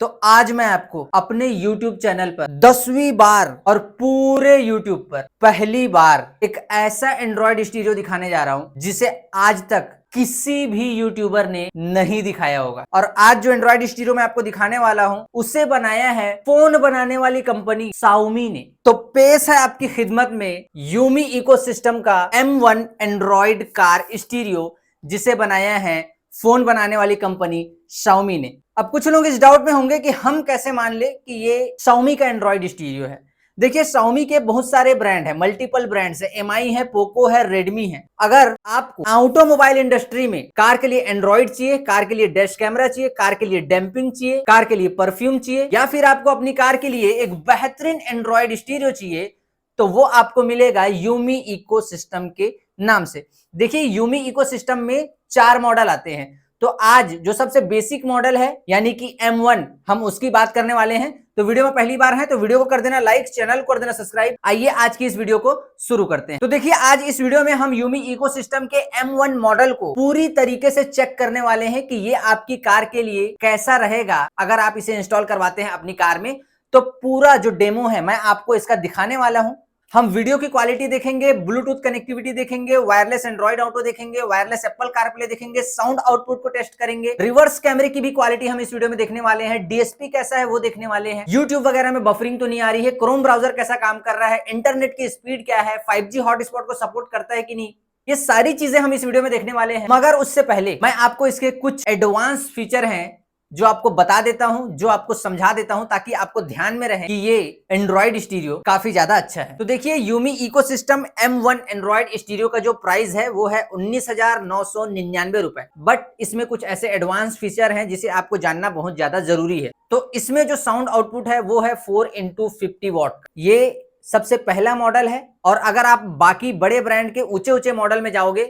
तो आज मैं आपको अपने YouTube चैनल पर 10वीं बार और पूरे YouTube पर पहली बार एक ऐसा एंड्रॉयड स्टीरियो दिखाने जा रहा हूं जिसे आज तक किसी भी यूट्यूबर ने नहीं दिखाया होगा। और आज जो एंड्रॉयड स्टीरियो मैं आपको दिखाने वाला हूं उसे बनाया है फोन बनाने वाली कंपनी Xiaomi ने। तो पेश है आपकी खिदमत में यूमी इकोसिस्टम का M1 एंड्रॉयड कार स्टीरियो, जिसे बनाया है फोन बनाने वाली कंपनी Xiaomi ने। अब कुछ लोग इस डाउट में होंगे कि हम कैसे मान ले कि ये Xiaomi का एंड्रॉयड स्टीरियो है। देखिए, Xiaomi के बहुत सारे ब्रांड है, मल्टीपल ब्रांड्स है, MI है, पोको है, रेडमी है। अगर आपको ऑटोमोबाइल इंडस्ट्री में कार के लिए एंड्रॉयड चाहिए, कार के लिए डैश कैमरा चाहिए, कार के लिए डैंपिंग चाहिए, कार के लिए परफ्यूम चाहिए, या फिर आपको अपनी कार के लिए एक बेहतरीन एंड्रॉयड स्टीरियो चाहिए, तो वो आपको मिलेगा यूमी इकोसिस्टम के नाम से। देखिए, यूमी इकोसिस्टम में 4 मॉडल आते हैं। तो आज जो सबसे बेसिक मॉडल है यानी कि M1, हम उसकी बात करने वाले हैं। तो वीडियो में पहली बार है तो वीडियो को कर देना लाइक, चैनल को कर देना सब्सक्राइब। आइए आज की इस वीडियो को शुरू करते हैं। तो देखिए, आज इस वीडियो में हम यूमी इकोसिस्टम के M1 मॉडल को पूरी तरीके से चेक करने वाले हैं कि ये आपकी कार के लिए कैसा रहेगा अगर आप इसे इंस्टॉल करवाते हैं अपनी कार में। तो पूरा जो डेमो है मैं आपको इसका दिखाने वाला हूं। हम वीडियो की क्वालिटी देखेंगे, ब्लूटूथ कनेक्टिविटी देखेंगे, वायरलेस एंड्रॉइड ऑटो देखेंगे, वायरलेस एप्पल कारप्ले देखेंगे, साउंड आउटपुट को टेस्ट करेंगे, रिवर्स कैमरे की भी क्वालिटी हम इस वीडियो में देखने वाले हैं, डीएसपी कैसा है वो देखने वाले हैं, यूट्यूब वगैरह में बफरिंग तो नहीं आ रही है, क्रोम ब्राउजर कैसा काम कर रहा है, इंटरनेट की स्पीड क्या है, 5G हॉटस्पॉट को सपोर्ट करता है कि नहीं, ये सारी चीजें हम इस वीडियो में देखने वाले हैं। मगर उससे पहले मैं आपको इसके कुछ एडवांस फीचर हैं जो आपको बता देता हूं, जो आपको समझा देता हूं, ताकि आपको ध्यान में रहे कि ये एंड्रॉइड स्टीरियो काफी ज्यादा अच्छा है। तो देखिए, Yumi ecosystem M1 Android stereo का जो प्राइस है वो है 19,999 रुपए। बट इसमें कुछ ऐसे एडवांस फीचर हैं जिसे आपको जानना बहुत ज्यादा जरूरी है। तो इसमें जो साउंड आउटपुट है वो है 4x50 वॉट। ये सबसे पहला मॉडल है। और अगर आप बाकी बड़े ब्रांड के ऊंचे ऊंचे मॉडल में जाओगे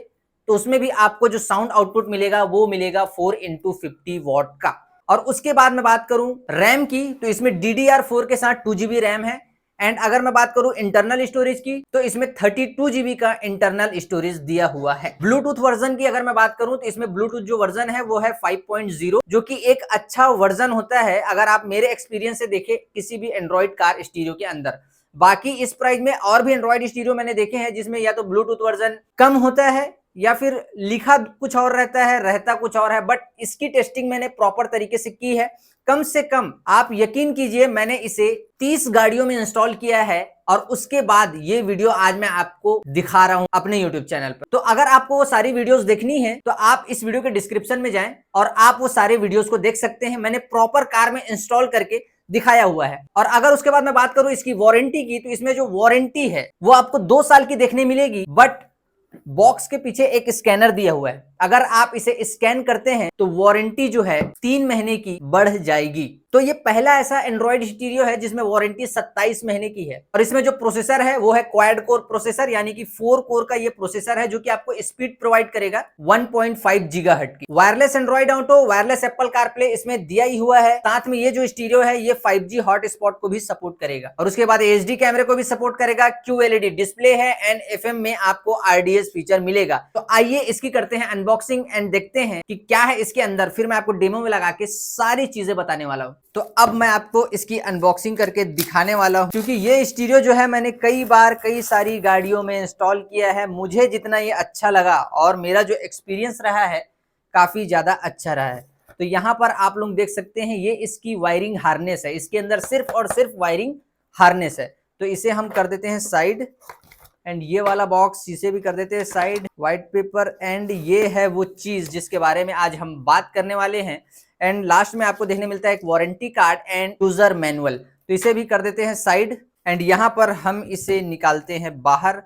तो उसमें भी आपको जो साउंड आउटपुट मिलेगा वो मिलेगा 4x50 वॉट का। और उसके बाद मैं बात करूं रैम की, तो इसमें DDR4 के साथ 2GB रैम है। एंड अगर मैं बात करूं इंटरनल स्टोरेज की, तो इसमें 32GB का इंटरनल स्टोरेज दिया हुआ है। ब्लूटूथ वर्जन की अगर मैं बात करूं तो इसमें ब्लूटूथ जो वर्जन है वो है 5.0, जो कि एक अच्छा वर्जन होता है अगर आप मेरे एक्सपीरियंस से देखें किसी भी एंड्रॉइड कार स्टीरियो के अंदर। बाकी इस प्राइस में और भी एंड्रॉइड स्टीरियो मैंने देखे हैं जिसमें या तो ब्लूटूथ वर्जन कम होता है या फिर लिखा कुछ और रहता है, रहता कुछ और है। बट इसकी टेस्टिंग मैंने प्रॉपर तरीके से की है। कम से कम आप यकीन कीजिए, मैंने इसे 30 गाड़ियों में इंस्टॉल किया है और उसके बाद ये वीडियो आज मैं आपको दिखा रहा हूं अपने YouTube चैनल पर। तो अगर आपको वो सारी वीडियोस देखनी है तो आप इस वीडियो के डिस्क्रिप्शन में जाएं और आप वो सारे वीडियोस को देख सकते हैं। मैंने प्रॉपर कार में इंस्टॉल करके दिखाया हुआ है। और अगर उसके बाद मैं बात करूं इसकी वारंटी की, तो इसमें जो वारंटी है वो आपको 2 साल की देखने मिलेगी। बट बॉक्स के पीछे एक स्कैनर दिया हुआ है, अगर आप इसे स्कैन करते हैं तो वारंटी जो है 3 महीने की बढ़ जाएगी। तो ये पहला ऐसा एंड्रॉइड स्टीरियो है जिसमें वारंटी 27 महीने की है। और इसमें जो प्रोसेसर है वो है क्वाड कोर प्रोसेसर, यानी कि 4 कोर का ये प्रोसेसर है जो कि आपको स्पीड प्रोवाइड करेगा 1.5 गीगाहर्ट्ज की। Wireless Android auto, wireless Apple CarPlay इसमें दिया ही हुआ है। साथ में ये जो स्टीरियो है ये 5G हॉटस्पॉट को भी सपोर्ट करेगा और उसके बाद HD कैमरे को भी सपोर्ट करेगा। QLED डिस्प्ले है एंड FM में आपको RDS फीचर मिलेगा। तो आइए इसकी करते हैं अनबॉक्सिंग एंड देखते हैं कि क्या है इसके अंदर। फिर मैं आपको डेमो में लगा के सारी चीजें बताने वाला हूं। तो अब मैं आपको इसकी अनबॉक्सिंग करके दिखाने वाला हूं, क्योंकि ये स्टीरियो जो है मैंने कई बार कई सारी गाड़ियों में इंस्टॉल किया है। मुझे जितना ये अच्छा लगा और मेरा जो एक्सपीरियंस रहा है काफी ज्यादा अच्छा रहा है। तो यहाँ पर आप लोग देख सकते हैं ये इसकी वायरिंग हार्नेस है। इसके अंदर सिर्फ और सिर्फ वायरिंग हार्नेस है। तो इसे हम कर देते हैं साइड एंड ये वाला बॉक्स इसे भी कर देते हैं साइड। व्हाइट पेपर एंड ये है वो चीज जिसके बारे में आज हम बात करने वाले हैं। एंड लास्ट में आपको देखने मिलता है एक warranty card and user manual, तो इसे भी कर देते हैं साइड। एंड यहाँ पर हम इसे निकालते हैं बाहर।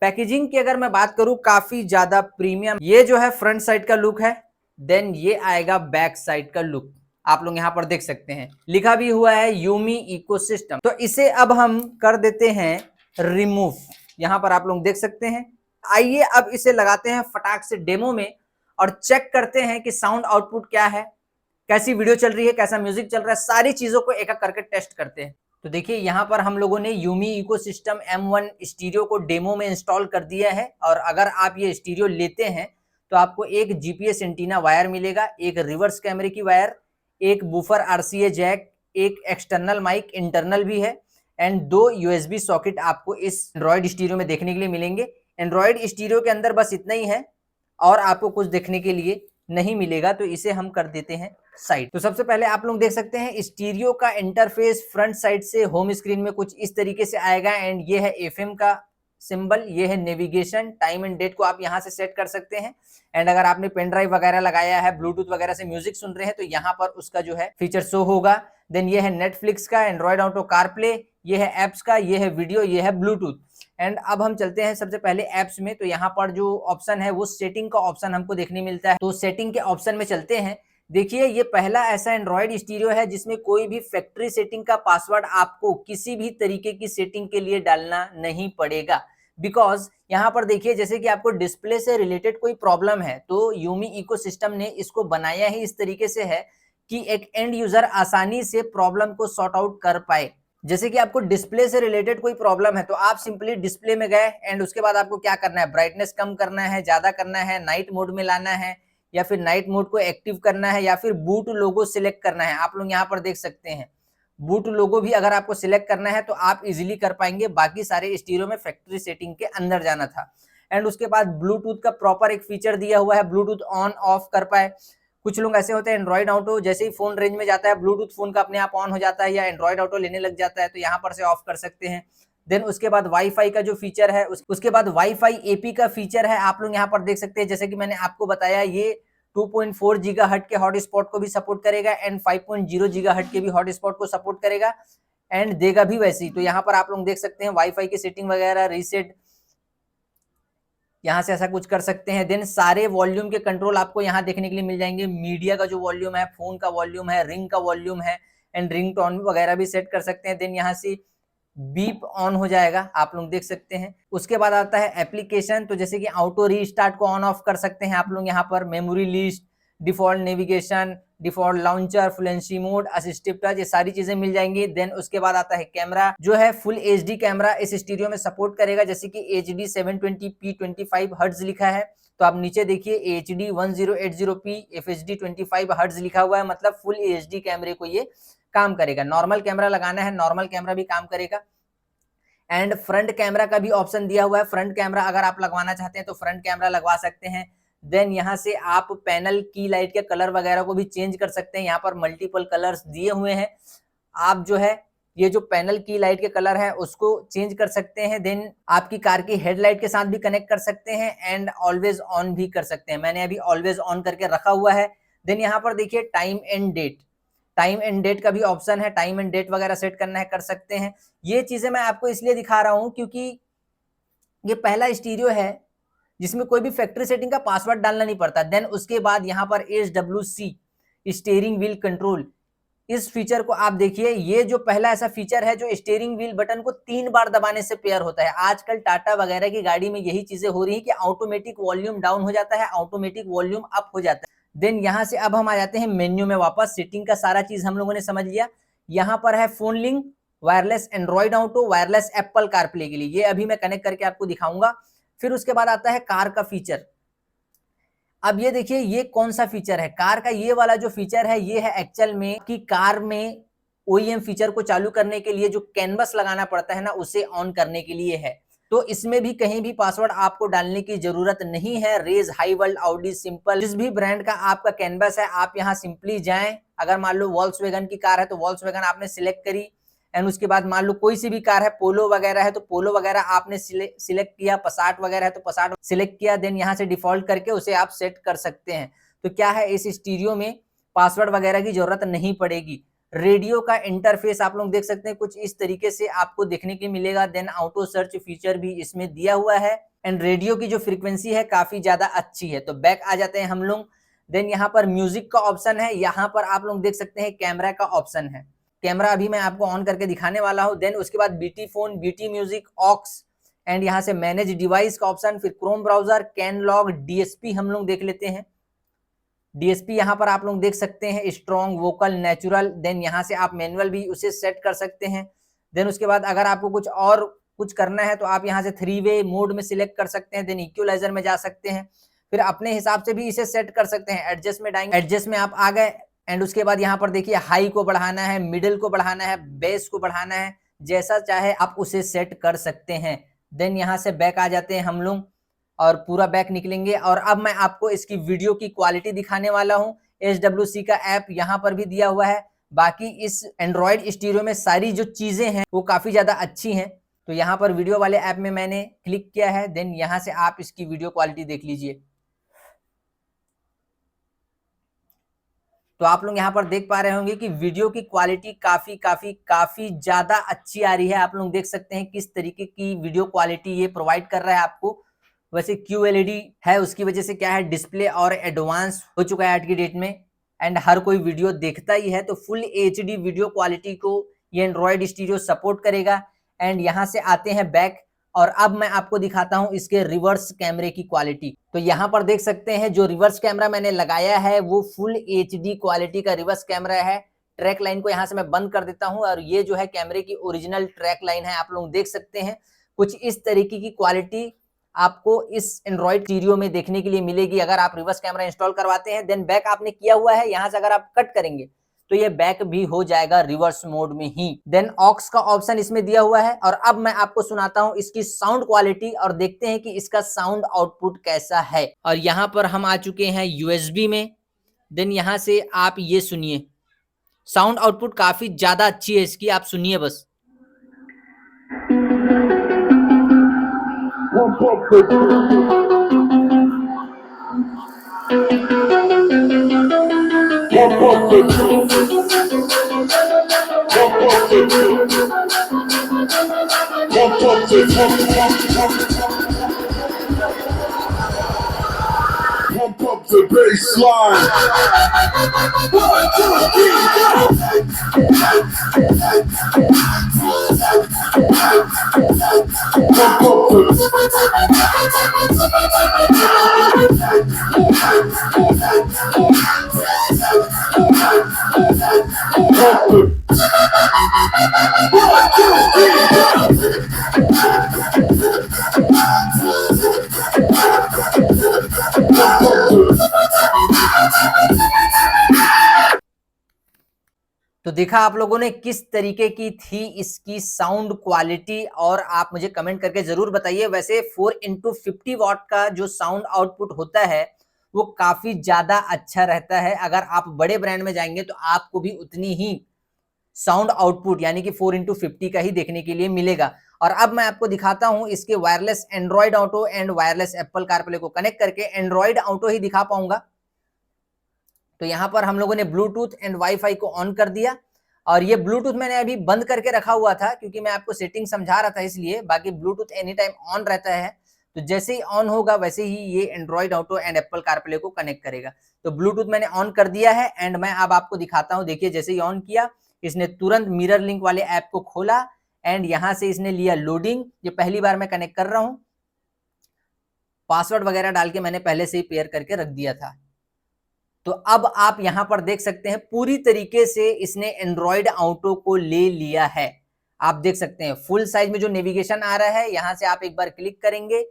पैकेजिंग की अगर मैं बात करूं काफी ज्यादा प्रीमियम। ये जो है फ्रंट साइड का लुक है, देन ये आएगा बैक साइड का लुक। आप लोग यहाँ पर देख सकते हैं लिखा भी हुआ है यूमी इकोसिस्टम। तो इसे अब हम कर देते हैं रिमूव, यहाँ पर आप लोग देख सकते हैं। आइए अब इसे लगाते हैं फटाक से डेमो में और चेक करते हैं कि साउंड आउटपुट क्या है, कैसी वीडियो चल रही है, कैसा म्यूजिक चल रहा है, सारी चीजों को एक एक करके टेस्ट करते हैं। तो देखिए, यहाँ पर हम लोगों ने यूमी इकोसिस्टम M1 स्टीरियो को डेमो में इंस्टॉल कर दिया है। और अगर आप ये स्टीरियो लेते हैं तो आपको एक GPS एंटीना वायर मिलेगा, एक रिवर्स कैमरे की वायर, एक बूफर RCA जैक, एक एक्सटर्नल माइक इंटरनल भी है एंड 2 USB सॉकेट आपको इस एंड्रॉइड स्टीरियो में देखने के लिए मिलेंगे। एंड्रॉइड स्टीरियो के अंदर बस इतना ही है और आपको कुछ देखने के लिए नहीं मिलेगा, तो इसे हम कर देते हैं साइड। तो सबसे पहले आप लोग देख सकते हैं स्टीरियो का इंटरफेस फ्रंट साइड से होम स्क्रीन में कुछ इस तरीके से आएगा एंड ये है FM का सिंबल, ये है नेविगेशन, टाइम एंड डेट को आप यहाँ से सेट कर सकते हैं एंड अगर आपने पेन ड्राइव वगैरह लगाया है, ब्लूटूथ वगैरह से म्यूजिक सुन रहे हैं तो यहाँ पर उसका जो है फीचर शो होगा। देन ये है नेटफ्लिक्स का, एंड्रॉइड ऑटो कारप्ले, ये है एप्स का, ये है वीडियो, ये है ब्लूटूथ। एंड अब हम चलते हैं सबसे पहले एप्स में, तो यहाँ पर जो ऑप्शन है वो सेटिंग का ऑप्शन हमको देखने मिलता है, तो सेटिंग के ऑप्शन में चलते हैं। देखिए ये पहला ऐसा एंड्रॉइड स्टीरियो है जिसमें कोई भी फैक्ट्री सेटिंग का पासवर्ड आपको किसी भी तरीके की सेटिंग के लिए डालना नहीं पड़ेगा, बिकॉज यहाँ पर देखिए जैसे कि आपको डिस्प्ले से रिलेटेड कोई प्रॉब्लम है तो यूमी इकोसिस्टम ने इसको बनाया ही इस तरीके से है कि एक एंड यूजर आसानी से प्रॉब्लम को सॉर्ट आउट कर पाए। जैसे कि आपको डिस्प्ले से रिलेटेड कोई प्रॉब्लम है तो आप सिंपली डिस्प्ले में गए एंड उसके बाद आपको क्या करना है, ब्राइटनेस कम करना है, ज्यादा करना है, नाइट मोड में लाना है या फिर नाइट मोड को एक्टिव करना है या फिर बूट लोगो सिलेक्ट करना है। आप लोग यहाँ पर देख सकते हैं बूट लोगो भी अगर आपको सिलेक्ट करना है तो आप इजीली कर पाएंगे, बाकी सारे स्टीरियो में फैक्ट्री सेटिंग के अंदर जाना था। एंड उसके बाद ब्लूटूथ का प्रॉपर एक फीचर दिया हुआ है, ब्लूटूथ ऑन ऑफ कर पाए। कुछ लोग ऐसे होते हैं एंड्रॉइड ऑटो जैसे ही फोन रेंज में जाता है ब्लूटूथ फोन का अपने आप ऑन हो जाता है या एंड्रॉइड ऑटो लेने लग जाता है, तो यहाँ पर से ऑफ कर सकते हैं। देन उसके बाद वाईफाई का जो फीचर है, उसके बाद वाईफाई एपी का फीचर है, आप लोग यहाँ पर देख सकते हैं। जैसे कि मैंने आपको बताया ये 2.4 गीगाहर्ट्ज के हॉटस्पॉट को भी सपोर्ट करेगा एंड 5.0 गीगाहर्ट्ज के भी हॉटस्पॉट को सपोर्ट करेगा एंड देगा भी वैसे ही। तो यहाँ पर आप लोग देख सकते हैं वाईफाई की सेटिंग वगैरह, रीसेट, यहाँ से ऐसा कुछ कर सकते हैं। देन सारे वॉल्यूम के कंट्रोल आपको यहाँ देखने के लिए मिल जाएंगे, मीडिया का जो वॉल्यूम है, फोन का वॉल्यूम है, रिंग का वॉल्यूम है एंड रिंग टोन वगैरह भी सेट कर सकते हैं। देन यहाँ से बीप ऑन हो जाएगा, आप लोग देख सकते हैं। उसके बाद आता है एप्लीकेशन, तो जैसे कि ऑटो रीस्टार्ट को ऑन ऑफ कर सकते हैं आप लोग यहाँ पर, memory list, default navigation, default launcher, fluency mode, assistive touch, ये सारी चीजें मिल जाएंगी। देन उसके बाद आता है कैमरा, जो है फुल HD कैमरा इस स्टीरियो में सपोर्ट करेगा, जैसे कि HD 720p 25 हर्ट्ज लिखा है, तो आप नीचे देखिए HD 1080p FHD 25 हर्ट्ज लिखा हुआ है, मतलब फुल HD कैमरे को ये काम करेगा। नॉर्मल कैमरा लगाना है, नॉर्मल कैमरा भी काम करेगा। एंड फ्रंट कैमरा का भी ऑप्शन दिया हुआ है, फ्रंट कैमरा अगर आप लगवाना चाहते हैं तो फ्रंट कैमरा लगवा सकते हैं। देन यहाँ से आप पैनल की लाइट के कलर वगैरह को भी चेंज कर सकते हैं, यहाँ पर मल्टीपल कलर्स दिए हुए हैं, आप जो है ये जो पैनल की लाइट के कलर है उसको चेंज कर सकते हैं। देन आपकी कार की हेडलाइट के साथ भी कनेक्ट कर सकते हैं एंड ऑलवेज ऑन भी कर सकते हैं, मैंने अभी ऑलवेज ऑन करके रखा हुआ है। देन यहाँ पर देखिए time and date, time and date का भी ऑप्शन है, टाइम एंड डेट वगैरह सेट करना है कर सकते हैं। ये चीजें मैं आपको इसलिए दिखा रहा हूं क्योंकि ये पहला स्टीरियो है जिसमें कोई भी फैक्ट्री सेटिंग का पासवर्ड डालना नहीं पड़ता। देन उसके बाद यहाँ पर SWC स्टीयरिंग व्हील कंट्रोल, इस फीचर को आप देखिए, ये जो पहला ऐसा फीचर है जो स्टीयरिंग व्हील बटन को 3 बार दबाने से पेयर होता है। आजकल टाटा वगैरह की गाड़ी में यही चीजें हो रही है कि ऑटोमेटिक वॉल्यूम डाउन हो जाता है, ऑटोमेटिक वॉल्यूम अप हो जाता है। देन यहाँ से अब हम आ जाते हैं मेन्यू में वापस, सेटिंग का सारा चीज हम लोगों ने समझ लिया। यहाँ पर है phone link, wireless Android auto, wireless Apple CarPlay के लिए, ये अभी मैं कनेक्ट करके आपको दिखाऊंगा। फिर उसके बाद आता है कार का फीचर। अब ये देखिए ये कौन सा फीचर है, कार का ये वाला जो फीचर है ये है एक्चुअल में कि कार में OEM फीचर को चालू करने के लिए जो कैनवस लगाना पड़ता है ना, उसे ऑन करने के लिए है। तो इसमें भी कहीं भी पासवर्ड आपको डालने की जरूरत नहीं है। रेज, हाई वर्ल्ड, ऑडी, सिंपल, जिस भी ब्रांड का आपका कैनवस है आप यहाँ सिंपली जाएं। अगर मान लो वॉल्क्सवैगन की कार है तो वॉल्क्सवैगन आपने सिलेक्ट करी एंड उसके बाद मान लो कोई सी भी कार है, पोलो वगैरह है तो पोलो वगैरह आपने सिलेक्ट किया, पसाट वगैरह है तो पसाट सिलेक्ट किया। देन यहाँ से डिफॉल्ट करके उसे आप सेट कर सकते हैं। तो क्या है, इस स्टीरियो में पासवर्ड वगैरह की जरूरत नहीं पड़ेगी। रेडियो का इंटरफेस आप लोग देख सकते हैं, कुछ इस तरीके से आपको देखने को मिलेगा। देन ऑटो सर्च फीचर भी इसमें दिया हुआ है एंड रेडियो की जो फ्रीक्वेंसी है काफी ज्यादा अच्छी है। तो बैक आ जाते हैं हम लोग। देन यहाँ पर म्यूजिक का ऑप्शन है, यहाँ पर आप लोग देख सकते हैं कैमरा का ऑप्शन है, कैमरा अभी मैं आपको ऑन करके दिखाने वाला हूं। देन उसके बाद BT phone, BT music, aux and यहाँ से मैनेज डिवाइस का ऑप्शन, फिर क्रोम ब्राउजर, कैन लॉग, DSP हम लोग देख लेते हैं। DSP यहाँ पर आप लोग देख सकते हैं, स्ट्रॉन्ग, वोकल, नेचुरल। देन यहाँ से आप मैनुअल भी उसे सेट कर सकते हैं। देन उसके बाद अगर आपको कुछ और कुछ करना है तो आप यहाँ से 3-वे मोड में सिलेक्ट कर सकते हैं। देन इक्वलाइजर में जा सकते हैं, फिर अपने हिसाब से भी इसे सेट कर सकते हैं। एडजस्ट में जाएंगे, एडजस्ट में आप आ गए, एंड उसके बाद यहाँ पर देखिए हाई को बढ़ाना है, मिडिल को बढ़ाना है, बेस को बढ़ाना है, जैसा चाहे आप उसे सेट कर सकते हैं। देन यहाँ से बैक आ जाते हैं हम लोग और पूरा बैक निकलेंगे और अब मैं आपको इसकी वीडियो की क्वालिटी दिखाने वाला हूँ। HWC का ऐप यहाँ पर भी दिया हुआ है। बाकी इस एंड्रॉयड स्टीरियो में सारी जो चीजें हैं वो काफी ज्यादा अच्छी हैं। तो यहाँ पर वीडियो वाले ऐप में मैंने क्लिक किया है, देन यहाँ से आप इसकी वीडियो क्वालिटी देख लीजिए। तो आप लोग यहाँ पर देख पा रहे होंगे कि वीडियो की क्वालिटी काफी ज्यादा अच्छी आ रही है। आप लोग देख सकते हैं किस तरीके की वीडियो क्वालिटी ये प्रोवाइड कर रहा है आपको। वैसे QLED है, उसकी वजह से क्या है डिस्प्ले और एडवांस हो चुका है आज की डेट में एंड हर कोई वीडियो देखता ही है। तो फुल HD वीडियो क्वालिटी को ये एंड्रॉयड स्टीरियो सपोर्ट करेगा। एंड यहाँ से आते हैं बैक और अब मैं आपको दिखाता हूं इसके रिवर्स कैमरे की क्वालिटी। तो यहाँ पर देख सकते हैं जो रिवर्स कैमरा मैंने लगाया है वो फुल HD क्वालिटी का रिवर्स कैमरा है। ट्रैक लाइन को यहाँ से मैं बंद कर देता हूं और ये जो है कैमरे की ओरिजिनल ट्रैक लाइन है। आप लोग देख सकते हैं कुछ इस तरीके की क्वालिटी आपको इस एंड्रॉयड स्टीरियो में देखने के लिए मिलेगी अगर आप रिवर्स कैमरा इंस्टॉल करवाते हैं। देन बैक आपने किया हुआ है, यहाँ से अगर आप कट करेंगे तो ये बैक भी हो जाएगा रिवर्स मोड में ही। देन ऑक्स का ऑप्शन इसमें दिया हुआ है और अब मैं आपको सुनाता हूं इसकी साउंड क्वालिटी और देखते हैं कि इसका साउंड आउटपुट कैसा है। और यहाँ पर हम आ चुके हैं USB में। देन यहाँ से आप ये सुनिए, साउंड आउटपुट काफी ज्यादा अच्छी है इसकी, आप सुनिए बस। Pump up the baseline. 1, 2, 3, go. तो देखा आप लोगों ने किस तरीके की थी इसकी साउंड क्वालिटी और आप मुझे कमेंट करके जरूर बताइए। वैसे 4x50 वाट का जो साउंड आउटपुट होता है वो काफी ज्यादा अच्छा रहता है। अगर आप बड़े ब्रांड में जाएंगे तो आपको भी उतनी ही साउंड आउटपुट यानी कि 4x50 का ही देखने के लिए मिलेगा। और अब मैं आपको दिखाता हूं इसके wireless Android auto and wireless Apple CarPlay को कनेक्ट करके एंड्रॉयड ऑटो ही दिखा पाऊंगा। तो यहाँ पर हम लोगों ने ब्लूटूथ एंड वाईफाई को ऑन कर दिया और ये ब्लूटूथ मैंने अभी बंद करके रखा हुआ था क्योंकि मैं आपको सेटिंग समझा रहा था इसलिए। बाकी ब्लूटूथ एनी टाइम ऑन रहता है, तो जैसे ही ऑन होगा वैसे ही ये Android auto and Apple CarPlay को कनेक्ट करेगा। तो ब्लूटूथ मैंने ऑन कर दिया है एंड मैं अब आपको दिखाता हूँ। देखिए जैसे ही ऑन किया इसने तुरंत मिरर लिंक वाले ऐप को खोला एंड यहाँ से इसने लिया लोडिंग। ये पहली बार मैं कनेक्ट कर रहा हूँ, पासवर्ड वगैरह डाल के मैंने पहले से ही पेयर करके रख दिया था। तो अब आप यहां पर देख सकते हैं पूरी तरीके से इसने एंड्रॉयड ऑटो को ले लिया है। आप देख सकते हैं फुल साइज में जो नेविगेशन आ रहा है, यहां से आप एक बार क्लिक करेंगे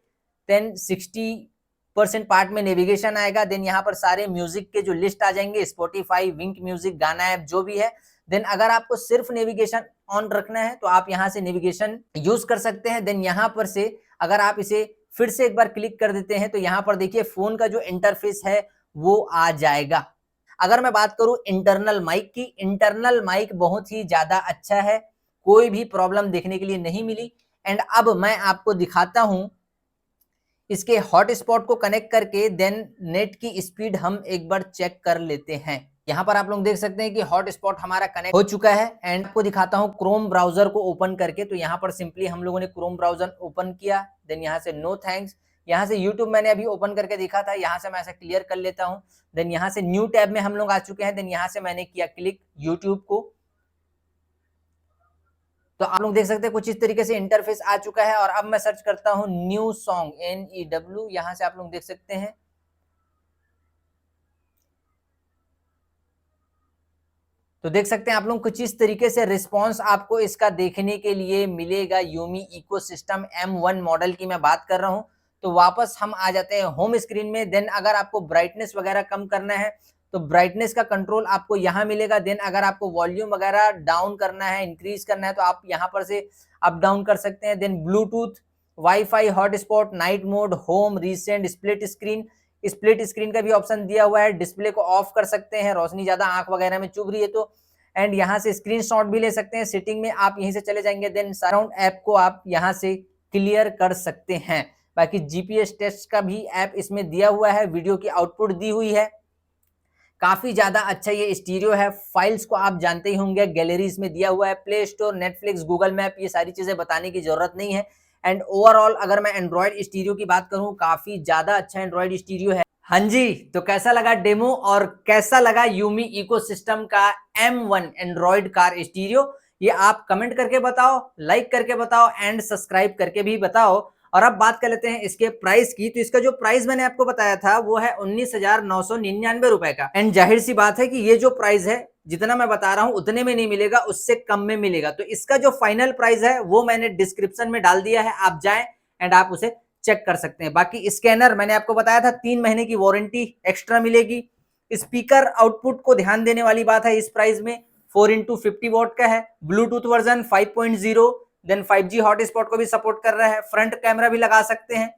देन 60% पार्ट में नेविगेशन आएगा। देन यहाँ पर सारे म्यूजिक के जो लिस्ट आ जाएंगे, स्पॉटिफाई, विंक म्यूजिक, गाना ऐप जो भी है। देन अगर आपको सिर्फ नेविगेशन ऑन रखना है तो आप यहाँ से नेविगेशन यूज कर सकते हैं। देन यहाँ पर से अगर आप इसे फिर से एक बार क्लिक कर देते हैं तो यहाँ पर देखिए फोन का जो इंटरफेस है वो आ जाएगा। अगर मैं बात करूं इंटरनल माइक की, इंटरनल माइक बहुत ही ज्यादा अच्छा है, कोई भी प्रॉब्लम देखने के लिए नहीं मिली। एंड अब मैं आपको दिखाता हूं इसके हॉटस्पॉट को कनेक्ट करके देन नेट की स्पीड हम एक बार चेक कर लेते हैं। यहाँ पर आप लोग देख सकते हैं कि हॉटस्पॉट हमारा कनेक्ट हो चुका है। एंड आपको दिखाता हूँ क्रोम ब्राउजर को ओपन करके। तो यहाँ पर सिंपली हम लोगों ने क्रोम ब्राउजर ओपन किया, देन यहाँ से नो थैंक्स। यहाँ से YouTube मैंने अभी ओपन करके देखा था, यहाँ से मैं ऐसा क्लियर कर लेता हूँ। देन यहाँ से न्यू टैब में हम लोग आ चुके हैं। देन यहाँ से मैंने किया क्लिक YouTube को। तो आप लोग देख सकते हैं कुछ इस तरीके से इंटरफेस आ चुका है। और अब मैं सर्च करता हूँ न्यू सॉन्ग, NEW, यहाँ से आप लोग देख सकते हैं। तो देख सकते हैं आप लोग कुछ इस तरीके से रिस्पॉन्स आपको इसका देखने के लिए मिलेगा। यूमी इकोसिस्टम M1 मॉडल की मैं बात कर रहा हूँ। तो वापस हम आ जाते हैं होम स्क्रीन में। देन अगर आपको ब्राइटनेस वगैरह कम करना है तो ब्राइटनेस का कंट्रोल आपको यहाँ मिलेगा। देन अगर आपको वॉल्यूम वगैरह डाउन करना है, इंक्रीज करना है, तो आप यहाँ पर से अप डाउन कर सकते हैं। Then Bluetooth, wifi, hotspot, night mode, home, recent, split screen का भी ऑप्शन दिया हुआ है। डिस्प्ले को ऑफ कर सकते हैं, रोशनी ज्यादा आंख वगैरह में चुभ रही है तो। एंड यहाँ से स्क्रीनशॉट भी ले सकते हैं। सेटिंग में आप यहीं से चले जाएंगे, देन सराउंड ऐप को आप यहाँ से क्लियर कर सकते हैं। बाकी जीपीएस टेस्ट का भी ऐप इसमें दिया हुआ है, वीडियो की आउटपुट दी हुई है। काफी ज्यादा अच्छा ये स्टीरियो है। फाइल्स को आप जानते ही होंगे, गैलरीज में दिया हुआ है। Play store, Netflix, Google map, ये सारी चीजें बताने की जरूरत नहीं है। एंड ओवरऑल अगर मैं एंड्रॉइड स्टीरियो की बात करूं, काफी ज्यादा अच्छा एंड्रॉइड स्टीरियो है। हाँ जी, तो कैसा लगा डेमो और कैसा लगा यूमी इकोसिस्टम का M1 एंड्रॉइड कार स्टीरियो, ये आप कमेंट करके बताओ, लाइक करके बताओ एंड सब्सक्राइब करके भी बताओ। और अब बात कर लेते हैं इसके प्राइस की। तो इसका जो प्राइस मैंने आपको बताया था वो है 19,999 रुपए का। एंड जाहिर सी बात है कि ये जो प्राइस है, जितना मैं बता रहा हूं उतने में नहीं मिलेगा, उससे कम में मिलेगा। तो इसका जो फाइनल प्राइस है वो मैंने डिस्क्रिप्शन में डाल दिया है, आप जाएं एंड आप उसे चेक कर सकते हैं। बाकी स्कैनर मैंने आपको बताया था 3 महीने की वारंटी एक्स्ट्रा मिलेगी। स्पीकर आउटपुट को ध्यान देने वाली बात है, इस प्राइस में 4x50 वॉट का है। Bluetooth version 5.0, then 5G hotspot को भी सपोर्ट कर रहा है। फ्रंट कैमरा भी लगा सकते हैं,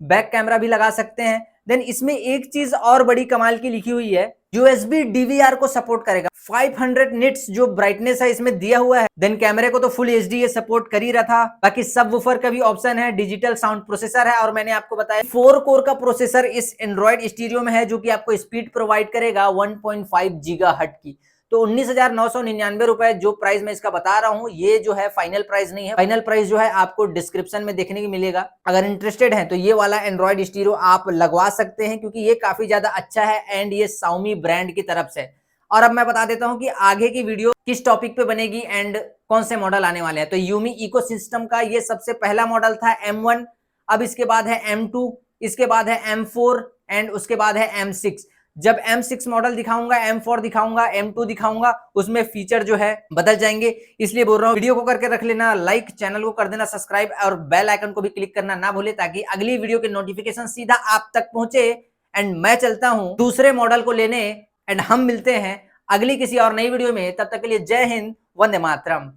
बैक कैमरा भी लगा सकते हैं। देन इसमें एक चीज और बड़ी कमाल की लिखी हुई है, USB DVR को सपोर्ट करेगा। 500 निट्स जो ब्राइटनेस है इसमें दिया हुआ है। देन कैमरे को तो फुल HD ये सपोर्ट कर ही रहा था। बाकी सबवूफर का भी ऑप्शन है, डिजिटल साउंड प्रोसेसर है, और मैंने आपको बताया 4 कोर का प्रोसेसर इस एंड्रॉइड स्टीरियो में है, जो कि आपको स्पीड प्रोवाइड करेगा 1.5 GHz की। तो 19,999 रुपए जो प्राइस मैं इसका बता रहा हूं, ये जो है फाइनल प्राइस नहीं है। फाइनल प्राइस जो है आपको डिस्क्रिप्शन में देखने को मिलेगा। अगर इंटरेस्टेड हैं तो ये वाला एंड्रॉइड स्टीरियो आप लगवा सकते हैं, क्योंकि ये काफी ज्यादा अच्छा है एंड ये Xiaomi ब्रांड की तरफ से। और अब मैं बता देता हूं कि आगे की वीडियो किस टॉपिक पे बनेगी एंड कौन से मॉडल आने वाले हैं। तो यूमी इकोसिस्टम का ये सबसे पहला मॉडल था M1, अब इसके बाद है M2, इसके बाद है M4 एंड उसके बाद है M6। जब M6 मॉडल दिखाऊंगा, M4 दिखाऊंगा, M2 दिखाऊंगा, उसमें फीचर जो है बदल जाएंगे। इसलिए बोल रहा हूं वीडियो को करके रख लेना लाइक, चैनल को कर देना सब्सक्राइब और बेल आइकन को भी क्लिक करना ना भूले, ताकि अगली वीडियो के नोटिफिकेशन सीधा आप तक पहुंचे। एंड मैं चलता हूं दूसरे मॉडल को लेने एंड हम मिलते हैं अगली किसी और नई वीडियो में। तब तक के लिए जय हिंद, वंदे मातरम।